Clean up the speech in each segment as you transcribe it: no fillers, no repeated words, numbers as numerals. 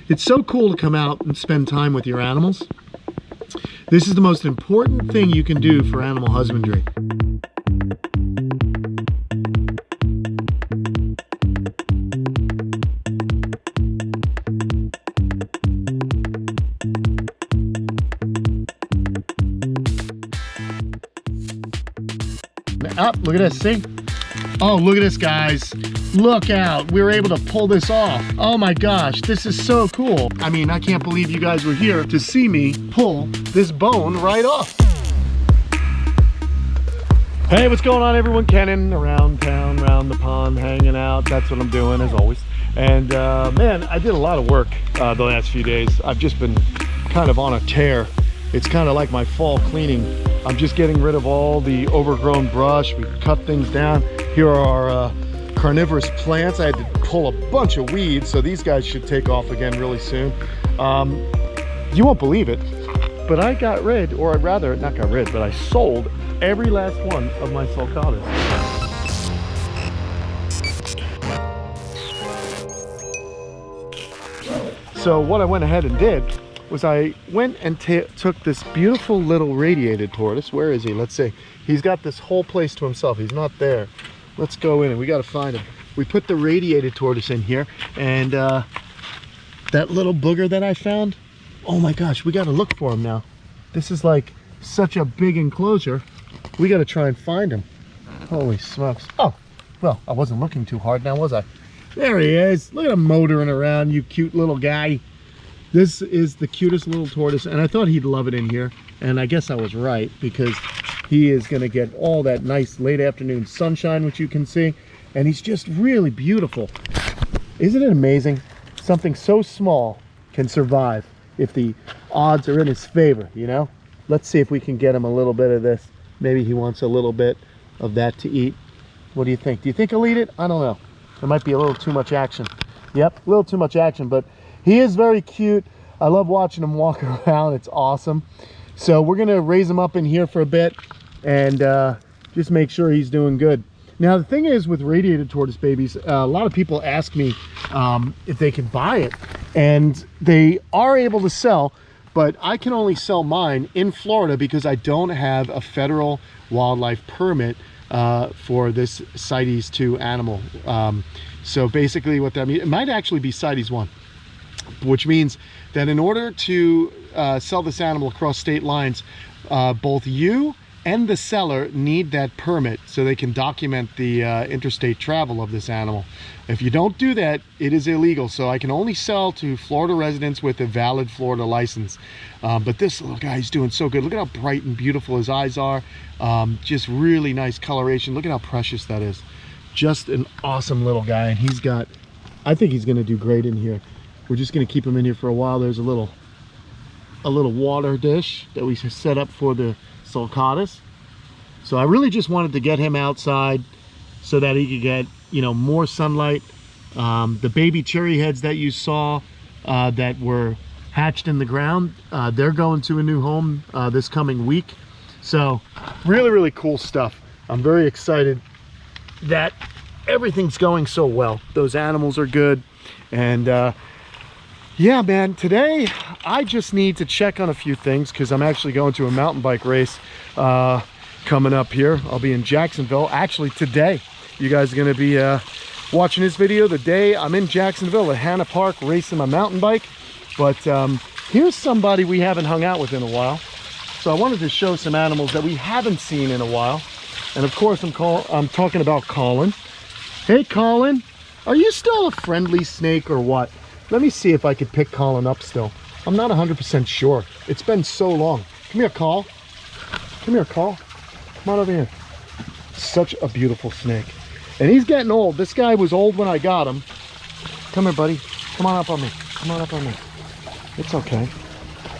It's so cool to come out and spend time with your animals. This is the most important thing you can do for animal husbandry. Up, look at this, see? Oh, look at this, guys. Look out, we were able to pull this off. Oh my gosh, this is so cool. I mean, I can't believe you guys were here to see me pull this bone right off. Hey, what's going on, everyone? Kenan, around town, around the pond, hanging out. That's what I'm doing, as always. And man, I did a lot of work the last few days. I've just been kind of on a tear. It's kind of like my fall cleaning. I'm just getting rid of all the overgrown brush. We cut things down. Here are our carnivorous plants. I had to pull a bunch of weeds, so these guys should take off again really soon. You won't believe it, but I got rid, or I'd rather not got rid, but I sold every last one of my sulcatas. So what I went ahead and did was I went and took this beautiful little radiated tortoise. Where is he? Let's see. He's got this whole place to himself. He's not there. Let's go in and we got to find him. We put the radiated tortoise in here, and that little booger that I found, oh my gosh, we got to look for him now. This is like such a big enclosure. We got to try and find him. Holy smokes. Oh, well, I wasn't looking too hard now, was I? There he is. Look at him motoring around, you cute little guy. This is the cutest little tortoise, and I thought he'd love it in here, and I guess I was right, because he is going to get all that nice late afternoon sunshine, which you can see, and he's just really beautiful. Isn't it amazing? Something so small can survive if the odds are in his favor, you know? Let's see if we can get him a little bit of this. Maybe he wants a little bit of that to eat. What do you think? Do you think he'll eat it? I don't know. There might be a little too much action. Yep, a little too much action, but he is very cute. I love watching him walk around. It's awesome. So we're gonna raise him up in here for a bit and just make sure he's doing good. Now the thing is with radiated tortoise babies, a lot of people ask me if they can buy it, and they are able to sell, but I can only sell mine in Florida because I don't have a federal wildlife permit for this CITES 2 animal. So basically what that means, it might actually be CITES 1. Which means that in order to sell this animal across state lines, both you and the seller need that permit so they can document the interstate travel of this animal. If you don't do that, it is illegal. So I can only sell to Florida residents with a valid Florida license. But this little guy is doing so good. Look at how bright and beautiful his eyes are. Just really nice coloration. Look at how precious that is. Just an awesome little guy. And he's got, I think he's going to do great in here. We're just going to keep him in here for a while. There's a little water dish that we set up for the sulcatas. So I really just wanted to get him outside so that he could get, you know, more sunlight. The baby cherry heads that you saw that were hatched in the ground, they're going to a new home this coming week. So really, really cool stuff. I'm very excited that everything's going so well. Those animals are good. And yeah, man, today I just need to check on a few things because I'm actually going to a mountain bike race coming up here. I'll be in Jacksonville. Actually, today, you guys are going to be watching this video the day I'm in Jacksonville at Hanna Park racing my mountain bike. But here's somebody we haven't hung out with in a while. So I wanted to show some animals that we haven't seen in a while. And of course, I'm talking about Colin. Hey, Colin, are you still a friendly snake or what? Let me see if I could pick Colin up still. I'm not 100% sure. It's been so long. Come here, Col. Come here, Col. Come on over here. Such a beautiful snake. And he's getting old. This guy was old when I got him. Come here, buddy. Come on up on me. Come on up on me. It's okay.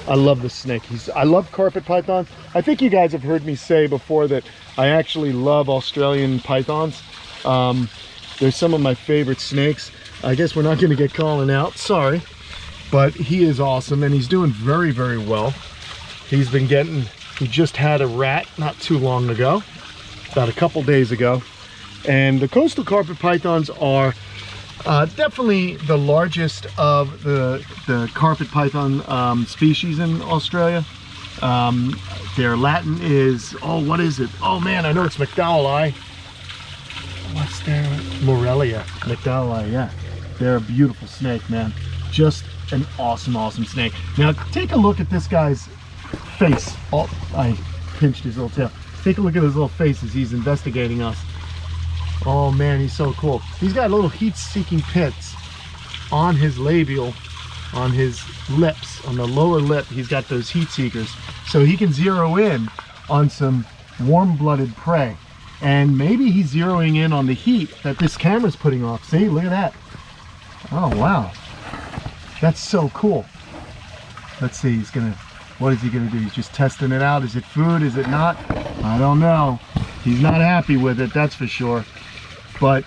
I love this snake. I love carpet pythons. I think you guys have heard me say before that I actually love Australian pythons. They're some of my favorite snakes. I guess we're not going to get Colin out, sorry, but he is awesome and he's doing very, very well. He just had a rat not too long ago, about a couple days ago, and the coastal carpet pythons are Definitely the largest of the carpet python species in Australia. Their Latin is, oh, what is it? Oh man, I know it's McDowellii. What's their Morelia? McDowellii, yeah. They're a beautiful snake, man. Just an awesome, awesome snake. Now take a look at this guy's face. Oh, I pinched his little tail. Take a look at his little face as he's investigating us. Oh man, he's so cool. He's got little heat-seeking pits on his labial, on his lips, on the lower lip. He's got those heat seekers, so he can zero in on some warm-blooded prey. And maybe he's zeroing in on the heat that this camera's putting off. See, look at that. Oh wow, that's so cool. Let's see, what is he gonna do? He's just testing it out. Is it food? Is it not? I don't know. He's not happy with it, that's for sure. But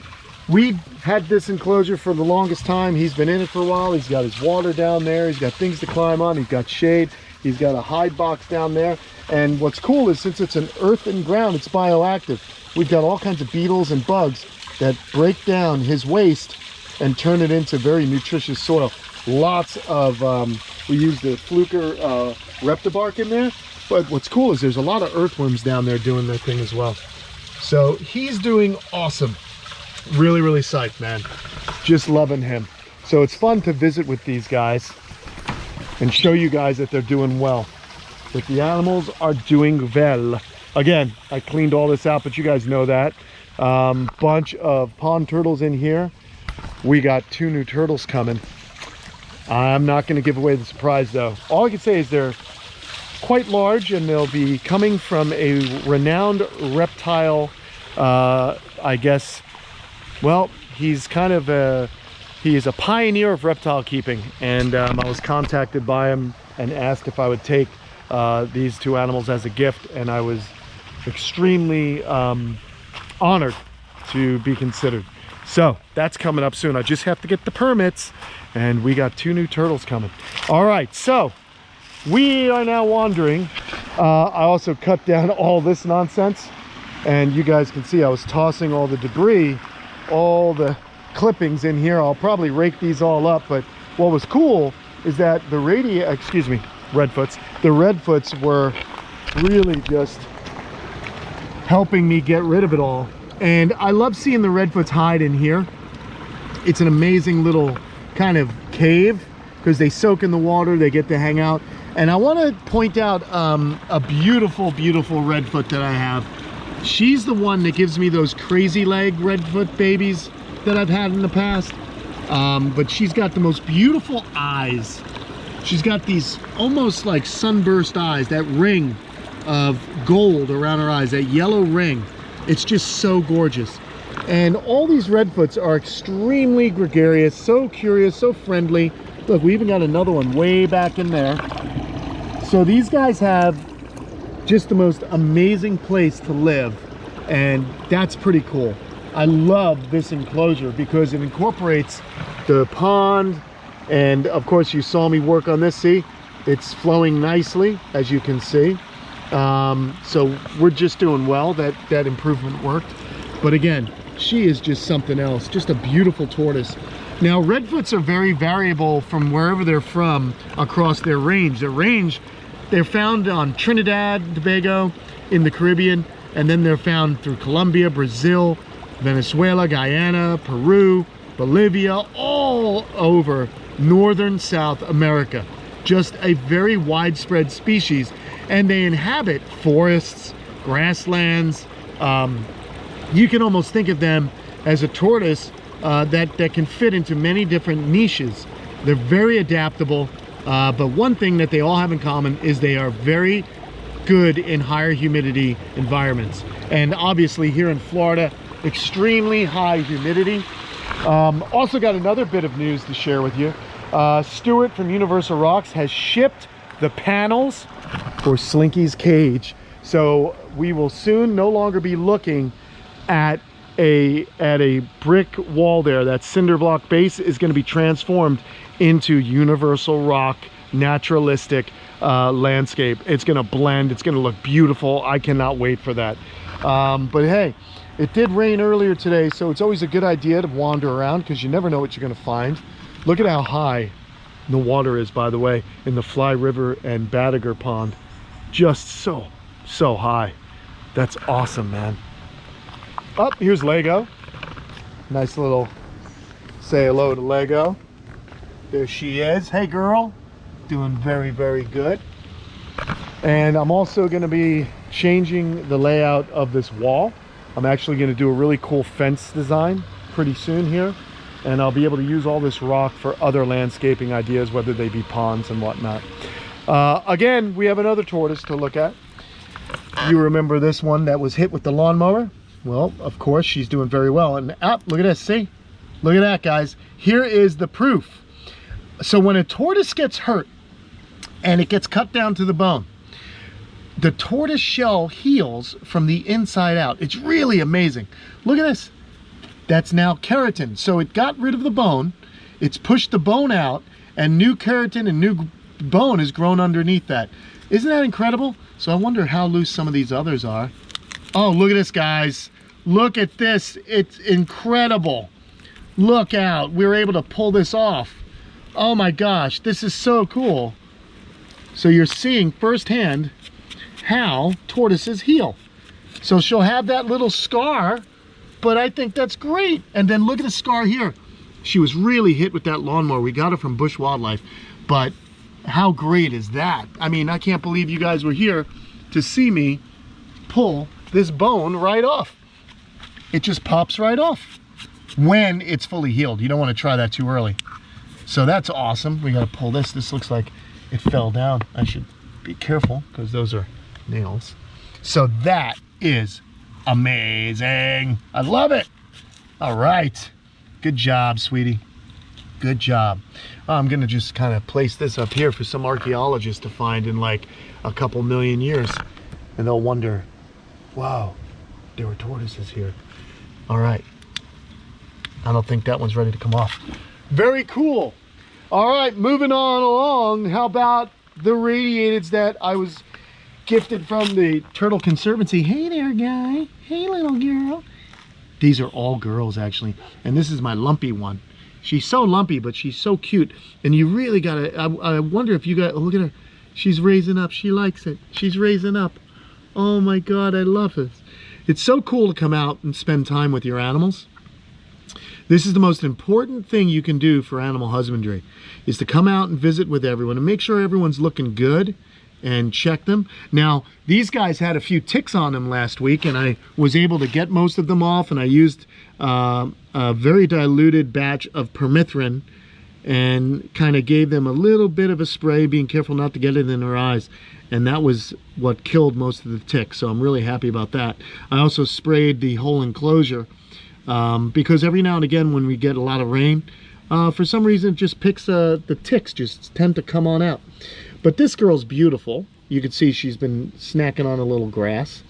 we had this enclosure for the longest time. He's been in it for a while. He's got his water down there. He's got things to climb on. He's got shade. He's got a hide box down there. And what's cool is since it's an earth and ground, it's bioactive. We've got all kinds of beetles and bugs that break down his waste and turn it into very nutritious soil. Lots of, we use the fluker reptibark in there. But what's cool is there's a lot of earthworms down there doing their thing as well. So he's doing awesome. Really, really psyched, man. Just loving him. So it's fun to visit with these guys and show you guys that they're doing well. That the animals are doing well. Again, I cleaned all this out, but you guys know that. Bunch of pond turtles in here. We got 2 new turtles coming. I'm not going to give away the surprise though. All I can say is they're quite large, and they'll be coming from a renowned reptile, I guess. Well, he's kind of he is a pioneer of reptile keeping, and I was contacted by him and asked if I would take these 2 animals as a gift, and I was extremely honored to be considered. So that's coming up soon. I just have to get the permits, and we got 2 new turtles coming. All right, so we are now wandering. I also cut down all this nonsense, and you guys can see I was tossing all the debris, all the clippings in here. I'll probably rake these all up, but what was cool is that the redfoots, the redfoots were really just helping me get rid of it all. And I love seeing the redfoots hide in here. It's an amazing little kind of cave because they soak in the water, they get to hang out. And I want to point out a beautiful, beautiful redfoot that I have. She's the one that gives me those crazy leg redfoot babies that I've had in the past. But she's got the most beautiful eyes. She's got these almost like sunburst eyes, that ring of gold around her eyes, that yellow ring. It's just so gorgeous. And all these redfoots are extremely gregarious, so curious, so friendly. Look, we even got another one way back in there. So these guys have just the most amazing place to live, and that's pretty cool. I love this enclosure because it incorporates the pond, and of course you saw me work on this. See, it's flowing nicely, as you can see. So we're just doing well. That improvement worked. But again, she is just something else, just a beautiful tortoise. Now redfoots are very variable from wherever they're from across their range. They're found on Trinidad and Tobago in the Caribbean, and then they're found through Colombia, Brazil, Venezuela, Guyana, Peru, Bolivia, all over northern South America. Just a very widespread species, and they inhabit forests, grasslands. You can almost think of them as a tortoise that can fit into many different niches. They're very adaptable. But one thing that they all have in common is they are very good in higher humidity environments. And obviously here in Florida, extremely high humidity. Also got another bit of news to share with you. Stuart from Universal Rocks has shipped the panels for Slinky's cage. So we will soon no longer be looking at a brick wall there. That cinder block base is going to be transformed into Universal Rock naturalistic landscape. It's going to blend. It's going to look beautiful. I cannot wait for that. But hey, It did rain earlier today, so it's always a good idea to wander around because you never know what you're going to find. Look at how high the water is, by the way, in the Fly River and Badager Pond. Just so high. That's awesome, man. Oh, here's Lego. Nice little say hello to Lego. There she is. Hey, girl. Doing very, very good. And I'm also going to be changing the layout of this wall. I'm actually going to do a really cool fence design pretty soon here. And I'll be able to use all this rock for other landscaping ideas, whether they be ponds and whatnot. Again, we have another tortoise to look at. You remember this one that was hit with the lawnmower? Well, of course, she's doing very well. And look at this, see? Look at that, guys. Here is the proof. So when a tortoise gets hurt and it gets cut down to the bone, the tortoise shell heals from the inside out. It's really amazing. Look at this. That's now keratin. So it got rid of the bone, it's pushed the bone out, and new keratin and new bone is grown underneath that. Isn't that incredible? So I wonder how loose some of these others are. Oh, look at this, guys. Look at this. It's incredible. Look out. We were able to pull this off. Oh my gosh, this is so cool. So you're seeing firsthand how tortoises heal. So she'll have that little scar, but I think that's great. And then look at the scar here. She was really hit with that lawnmower. We got her from Bush Wildlife, but how great is that? I mean, I can't believe you guys were here to see me pull this bone right off. It just pops right off when it's fully healed. You don't want to try that too early. So that's awesome. We got to pull this. This looks like it fell down. I should be careful because those are nails. So that is amazing. I love it. All right. Good job, sweetie. Good job. I'm going to just kind of place this up here for some archaeologists to find in like a couple million years. And they'll wonder, wow, there were tortoises here. All right. I don't think that one's ready to come off. Very cool. All right, moving on along. How about the radiateds that I was gifted from the Turtle Conservancy? Hey there, guy. Hey, little girl. These are all girls, actually. And this is my lumpy one. She's so lumpy, but she's so cute. And you really gotta, I wonder if you got, look at her. She's raising up. She likes it. She's raising up. Oh my God, I love it. It's so cool to come out and spend time with your animals. This is the most important thing you can do for animal husbandry, is to come out and visit with everyone and make sure everyone's looking good and check them. Now, these guys had a few ticks on them last week, and I was able to get most of them off, and I used a very diluted batch of permethrin and kind of gave them a little bit of a spray, being careful not to get it in their eyes. And that was what killed most of the ticks, so I'm really happy about that. I also sprayed the whole enclosure because every now and again when we get a lot of rain, for some reason it just picks, the ticks just tend to come on out. But this girl's beautiful. You can see she's been snacking on a little grass.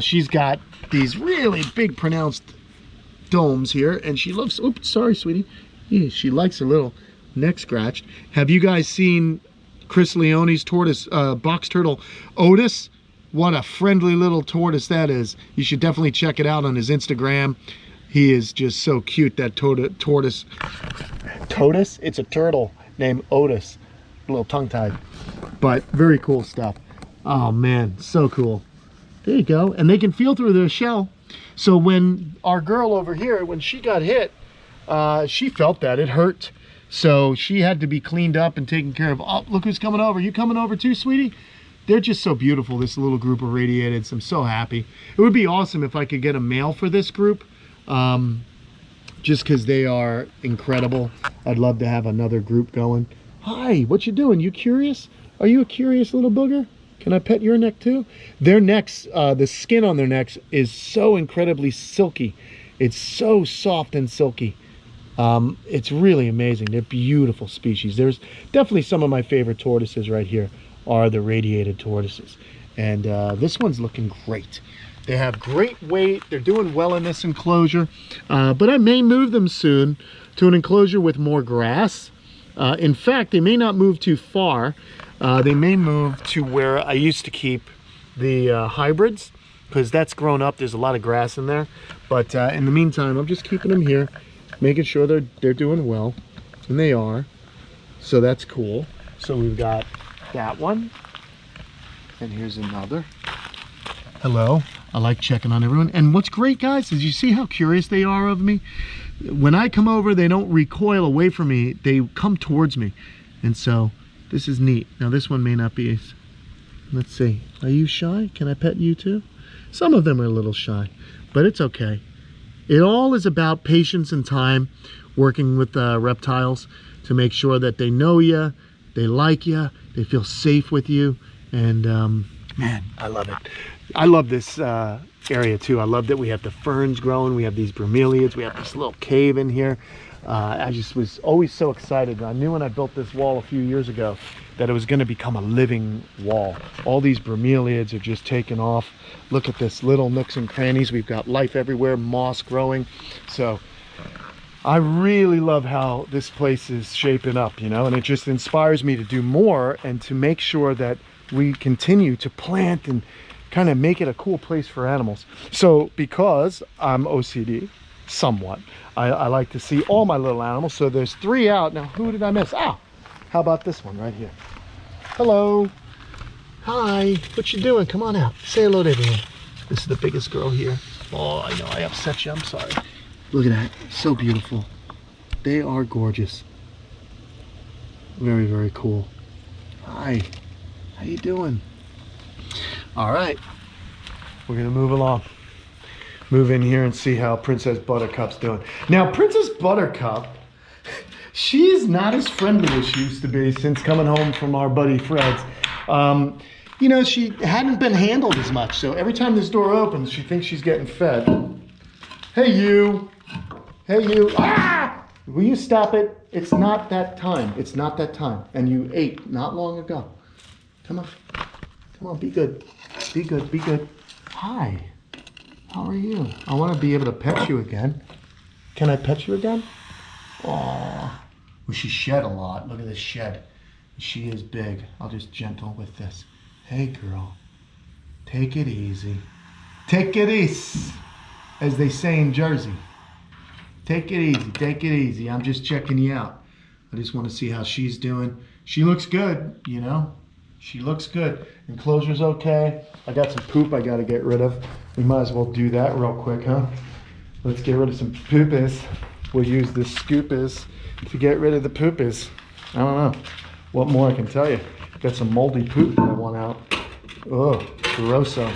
She's got these really big pronounced domes here, and she loves, oops, sorry, sweetie. Yeah, she likes a little neck scratched. Have you guys seen Chris Leone's tortoise, box turtle Otis? What a friendly little tortoise that is. You should definitely check it out on his Instagram. He is just so cute, that tortoise. Totus? It's a turtle named Otis. A little tongue-tied. But very cool stuff. Oh man, so cool. There you go. And they can feel through their shell. So when our girl over here, when she got hit, she felt that. It hurt. So she had to be cleaned up and taken care of. Oh, look who's coming over. You coming over too, sweetie? They're just so beautiful, this little group of radiateds. I'm so happy. It would be awesome if I could get a male for this group, just because they are incredible. I'd love to have another group going. Hi, what you doing? You curious? Are you a curious little booger? Can I pet your neck too? Their necks, the skin on their necks is so incredibly silky. It's so soft and silky. It's really amazing. They're beautiful species. There's definitely some of my favorite tortoises right here are the radiated tortoises. And this one's looking great. They have great weight. They're doing well in this enclosure. But I may move them soon to an enclosure with more grass. In fact, they may not move too far. They may move to where I used to keep the hybrids. because that's grown up. There's a lot of grass in there. But in the meantime, I'm just keeping them here, making sure they're doing well. And they are. So that's cool. So we've got that one. And here's another. Hello. I like checking on everyone. And what's great, guys, is you see how curious they are of me? When I come over, they don't recoil away from me. They come towards me. And so this is neat. Now this one may not be. Let's see. Are you shy? Can I pet you too? Some of them are a little shy, but it's okay. It all is about patience and time, working with reptiles to make sure that they know you, they like you, they feel safe with you. And man, I love it. I love this area too. I love that we have the ferns growing, we have these bromeliads, we have this little cave in here. I just was always so excited. I knew when I built this wall a few years ago that it was going to become a living wall. All these bromeliads are just taking off. Look at this, little nooks and crannies. We've got life everywhere, moss growing. So I really love how this place is shaping up, you know, and it just inspires me to do more and to make sure that we continue to plant and kind of make it a cool place for animals. So because I'm OCD, somewhat, I like to see all my little animals. So there's 3 out. Now, who did I miss? Ah, how about this one right here? Hello. Hi. What you doing? Come on out. Say hello to everyone. This is the biggest girl here. Oh, I know I upset you. I'm sorry. Look at that. So beautiful. They are gorgeous. Very, very cool. Hi. How you doing? All right. We're going to move along. Move in here and see how Princess Buttercup's doing. Now, Princess Buttercup, she's not as friendly as she used to be since coming home from our buddy Fred's. You know, she hadn't been handled as much, so every time this door opens, she thinks she's getting fed. Hey, you. Hey, you. Ah! Will you stop it? It's not that time. It's not that time. And you ate not long ago. Come on. Come on, be good. Be good, be good. Hi. How are you? I want to be able to pet you again. Can I pet you again? Aw. Well, she shed a lot. Look at this shed. She is big. I'll just gentle with this. Hey, girl. Take it easy. Take it easy, as they say in Jersey. Take it easy. Take it easy. I'm just checking you out. I just want to see how she's doing. She looks good, you know. She looks good. Enclosure's okay. I got some poop I got to get rid of. We might as well do that real quick, huh? Let's get rid of some poopies. We'll use this scoopers to get rid of the poopies. I don't know what more I can tell you. Got some moldy poop that I want out. Oh, grosso.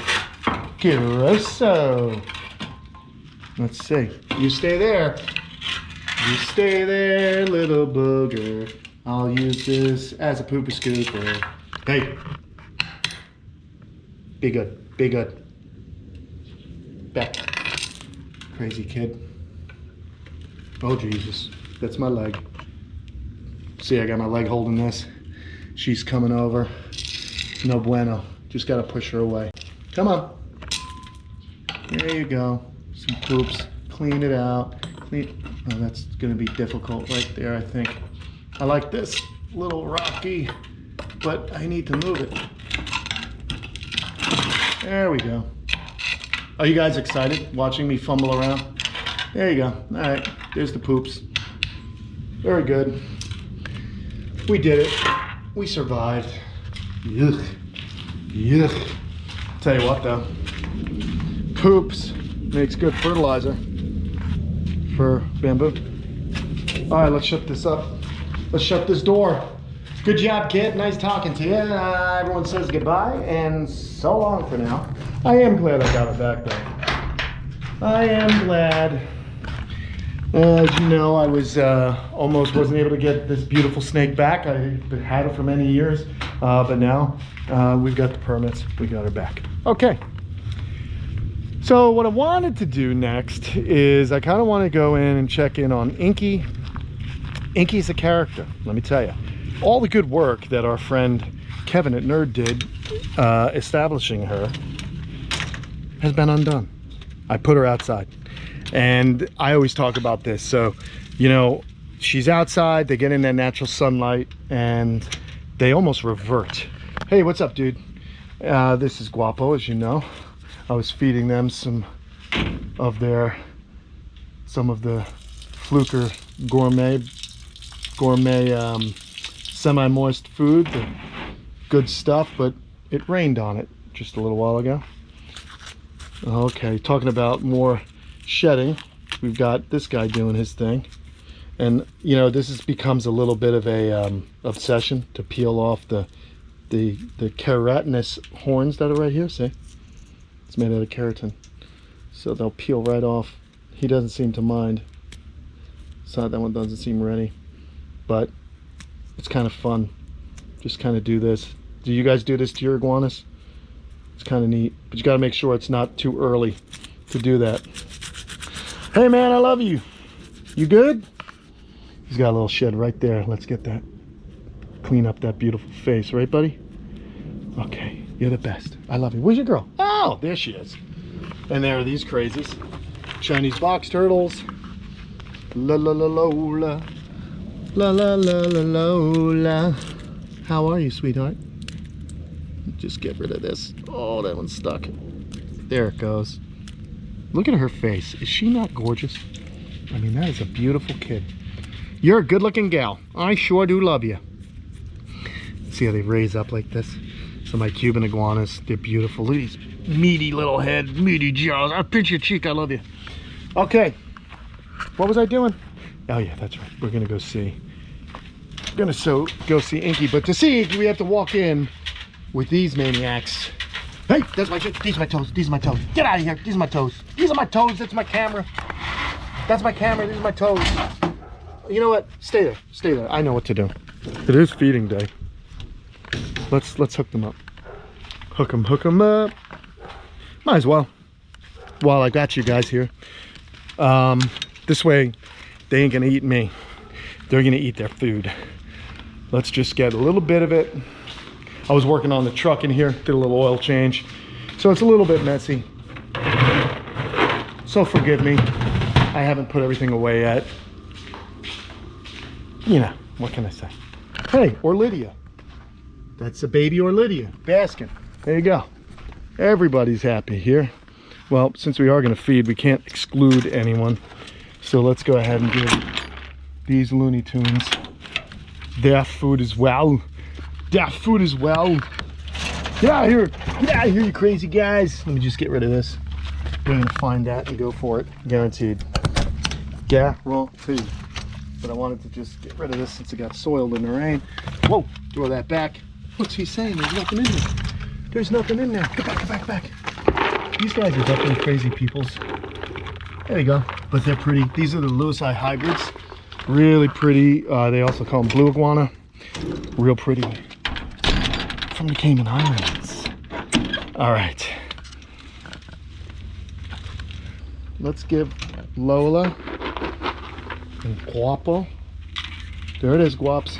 Grosso. Let's see. You stay there. You stay there, little booger. I'll use this as a pooper scooper. Hey. Be good. Be good. Back. Crazy kid. Oh, Jesus. That's my leg. See, I got my leg holding this. She's coming over. No bueno. Just got to push her away. Come on. There you go. Some poops. Clean it out. Clean. Oh, that's going to be difficult right there, I think. I like this. Little rocky. But I need to move it. There we go. Are you guys excited watching me fumble around? There you go. All right, there's the poops. Very good. We did it. We survived. Yuck. Yuck. Tell you what though, poops makes good fertilizer for bamboo. All right, let's shut this up. Let's shut this door. Good job, kid. Nice talking to you. Everyone says goodbye and so long for now. I am glad I got it back though. I am glad. As you know, I was almost wasn't able to get this beautiful snake back. I had it for many years, but now we've got the permits. We got her back. Okay. So what I wanted to do next is I kind of want to go in and check in on Inky. Inky's a character, let me tell you. All the good work that our friend Kevin at Nerd did establishing her has been undone. I put her outside. And I always talk about this. So, you know, she's outside, they get in that natural sunlight, and they almost revert. Hey, what's up, dude? This is Guapo, as you know. I was feeding them some of the Fluker gourmet semi-moist food, the good stuff, but it rained on it just a little while ago. Okay, talking about more shedding, we've got this guy doing his thing, and you know, this becomes a little bit of a obsession to peel off the keratinous horns that are right here. See, it's made out of keratin, so they'll peel right off. He doesn't seem to mind. So that one doesn't seem ready, but it's kind of fun. Just kind of do this. Do you guys do this to your iguanas? It's kind of neat, but you got to make sure it's not too early to do that. Hey man, I love you. You good? He's got a little shed right there. Let's get that. Clean up that beautiful face, right, buddy? Okay, you're the best. I love you. Where's your girl? Oh, there she is. And there are these crazies. Chinese box turtles. La la la la la la la la la. How are you, sweetheart? Just get rid of this. Oh, that one's stuck. There it goes. Look at her face. Is she not gorgeous? I mean, that is a beautiful kid. You're a good-looking gal. I sure do love you. See how they raise up like this? So my Cuban iguanas, they're beautiful. Look at these meaty little head, meaty jaws. I'll pinch your cheek. I love you. Okay. What was I doing? Oh yeah, that's right. We're gonna go see. We're gonna go see Inky, but to see Inky, we have to walk in with these maniacs. Hey, that's my shit. These are my toes. These are my toes. Get out of here. These are my toes. These are my toes. That's my camera. That's my camera. These are my toes. You know what? Stay there. Stay there. I know what to do. It is feeding day. Let's hook them up. Hook them up. Might as well. While I got you guys here. This way, they ain't gonna eat me. They're gonna eat their food. Let's just get a little bit of it. I was working on the truck in here, did a little oil change. So it's a little bit messy. So forgive me. I haven't put everything away yet. You know, what can I say? Hey, Orlidia. That's a baby Orlidia, basking. There you go. Everybody's happy here. Well, since we are gonna feed, we can't exclude anyone. So let's go ahead and give these Looney Tunes their food as well. Their food as well. Get out of here. Get out of here, you crazy guys. Let me just get rid of this. We're gonna find that and go for it. Guaranteed. Guaranteed. But I wanted to just get rid of this since it got soiled in the rain. Whoa, throw that back. What's he saying? There's nothing in there. There's nothing in there. Get back, get back, get back. These guys are definitely crazy peoples. There you go. But they're pretty. These are the Lewisii hybrids. Really pretty. They also call them blue iguana. Real pretty. From the Cayman Islands. All right. Let's give Lola and Guapo. There it is, Guaps.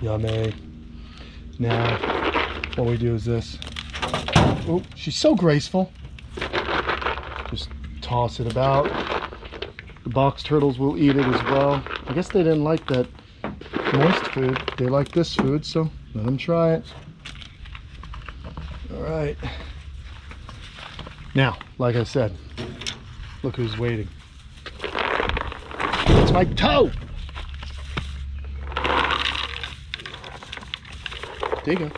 Yummy. Now, what we do is this. Oh, she's so graceful. Just toss it about. The box turtles will eat it as well. I guess they didn't like that moist food. They like this food, so let them try it. All right. Now, like I said, look who's waiting. It's my toe. There you go.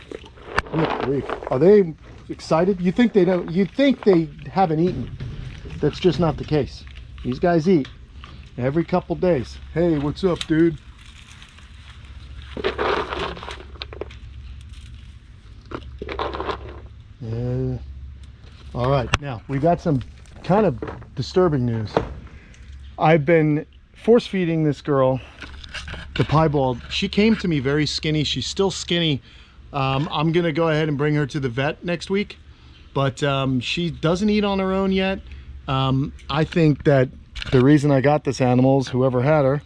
I'm a freak. Are they excited? You think they don't? You think they haven't eaten? That's just not the case. These guys eat every couple days. Hey, what's up, dude? Yeah. All right, now we got some kind of disturbing news. I've been force feeding this girl, the piebald. She came to me very skinny. She's still skinny. I'm gonna go ahead and bring her to the vet next week, but she doesn't eat on her own yet. I think that the reason I got this animal is whoever had her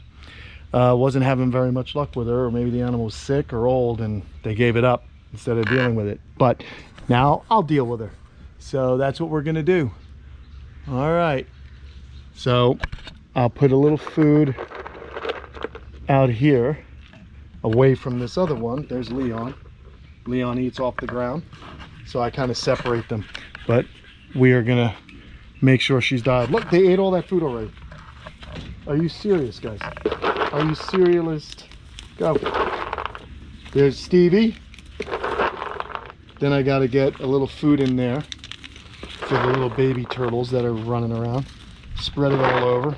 wasn't having very much luck with her, or maybe the animal was sick or old and they gave it up instead of dealing with it. But now I'll deal with her. So that's what we're gonna do. All right. So I'll put a little food out here away from this other one. There's Leon. Leon eats off the ground. so I kind of separate them. But we are gonna make sure she's died. Look, they ate all that food already. Are you serious, guys? Are you serialist? Go. There's Stevie. Then I gotta get a little food in there for the little baby turtles that are running around. Spread it all over.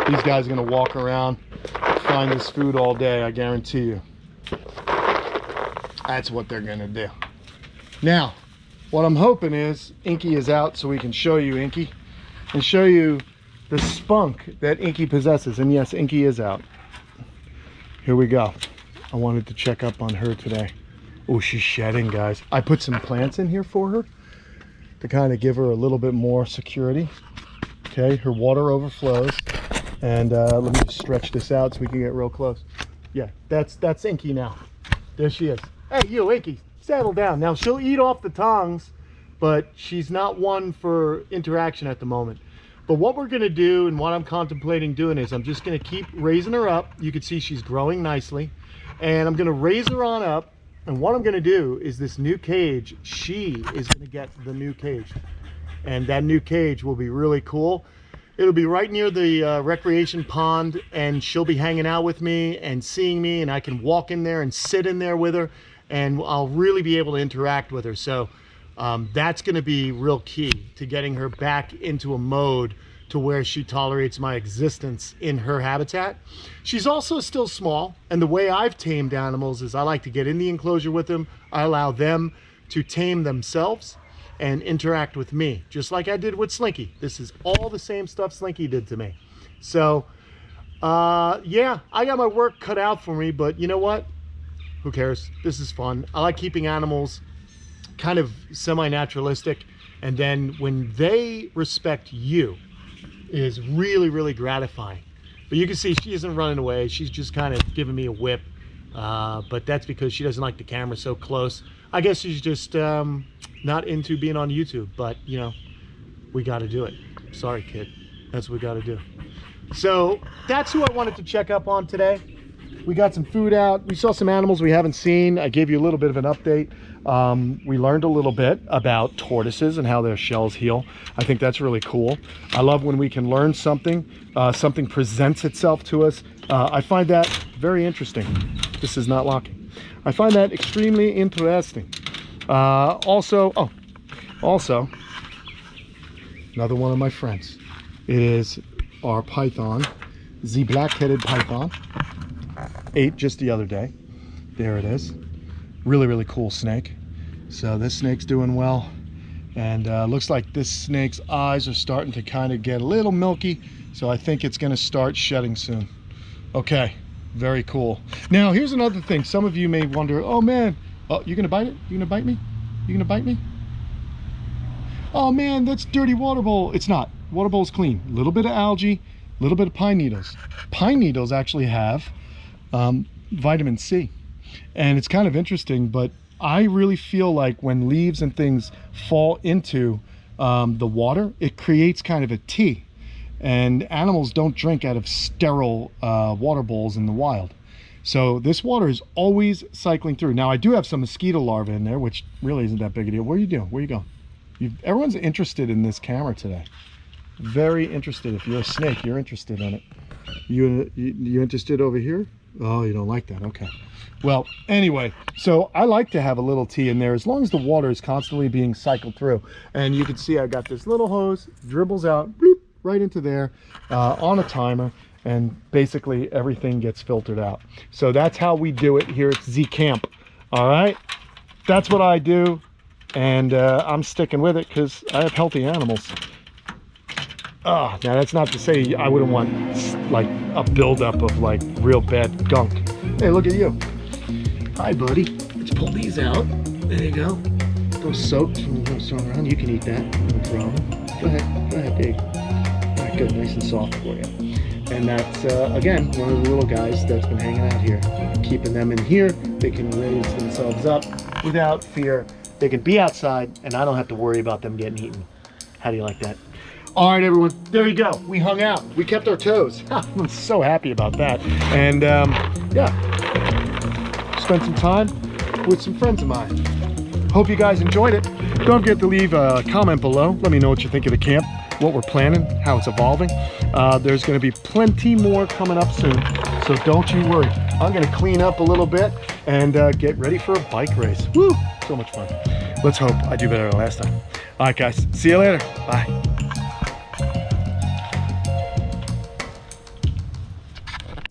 These guys are gonna walk around, find this food all day, I guarantee you. That's what they're gonna do. Now, what I'm hoping is Inky is out so we can show you Inky and show you the spunk that Inky possesses. And yes, Inky is out. Here we go. I wanted to check up on her today. Oh, she's shedding, guys. I put some plants in here for her to kind of give her a little bit more security. Okay, her water overflows. And let me just stretch this out so we can get real close. Yeah, that's Inky now. There she is. Hey, you, Inky, settle down. Now, she'll eat off the tongs, but she's not one for interaction at the moment. But what we're gonna do and what I'm contemplating doing is I'm just gonna keep raising her up. You can see she's growing nicely. And I'm gonna raise her on up. And what I'm gonna do is this new cage, she is gonna get the new cage. And that new cage will be really cool. It'll be right near the recreation pond, and she'll be hanging out with me and seeing me, and I can walk in there and sit in there with her, and I'll really be able to interact with her. So that's gonna be real key to getting her back into a mode to where she tolerates my existence in her habitat. She's also still small, and the way I've tamed animals is I like to get in the enclosure with them. I allow them to tame themselves and interact with me, just like I did with Slinky. This is all the same stuff Slinky did to me. So, yeah, I got my work cut out for me, but you know what? Who cares? This is fun. I like keeping animals kind of semi-naturalistic, and then when they respect you, is really, really gratifying. But you can see she isn't running away. She's just kind of giving me a whip, but that's because she doesn't like the camera so close. I guess she's just not into being on YouTube, but you know, we got to do it. Sorry, kid. That's what we got to do. So that's who I wanted to check up on today. We got some food out. We saw some animals we haven't seen. I gave you a little bit of an update. We learned a little bit about tortoises and how their shells heal. I think that's really cool. I love when we can learn something, something presents itself to us. I find that very interesting. This is not locking. I find that extremely interesting. Also, another one of my friends. It is our python, the black-headed python. Ate just the other day. There it is. Really, really cool snake. So this snake's doing well. And looks like this snake's eyes are starting to kind of get a little milky. So I think it's going to start shedding soon. Okay, very cool. Now, here's another thing. Some of you may wonder, oh man, oh, you gonna bite it? You gonna bite me? You gonna bite me? Oh man, that's dirty water bowl. It's not. Water bowl's clean. A little bit of algae, a little bit of pine needles. Pine needles actually have vitamin C. And it's kind of interesting, but I really feel like when leaves and things fall into the water, it creates kind of a tea. And animals don't drink out of sterile water bowls in the wild. So this water is always cycling through. Now I do have some mosquito larvae in there, which really isn't that big a deal. Where are you doing? Where are you going? Everyone's interested in this camera today. Very interested. If you're a snake, you're interested in it. You interested over here? Oh, you don't like that? Okay. Well, anyway, so I like to have a little tea in there as long as the water is constantly being cycled through. And you can see I got this little hose, dribbles out, bloop, right into there on a timer, and basically everything gets filtered out. So that's how we do it here at Z Kamp. All right, that's what I do, and I'm sticking with it because I have healthy animals. Now that's not to say I wouldn't want like a buildup of like real bad gunk. Hey, look at you. Hi, buddy. Let's pull these out. There you go. Those soaked from throwing around. You can eat that. No problem. Go ahead. Go ahead, Dave. All right, good. Nice and soft for you. And that's, again, one of the little guys that's been hanging out here. Keeping them in here. They can raise themselves up without fear. They can be outside, and I don't have to worry about them getting eaten. How do you like that? All right, everyone. There you go. We hung out. We kept our toes. I'm so happy about that. And, yeah. Spent some time with some friends of mine. Hope you guys enjoyed it. Don't forget to leave a comment below. Let me know what you think of the camp, what we're planning, how it's evolving. There's going to be plenty more coming up soon, so don't you worry. I'm going to clean up a little bit and get ready for a bike race. Woo! So much fun. Let's hope I do better than last time. All right, guys. See you later. Bye.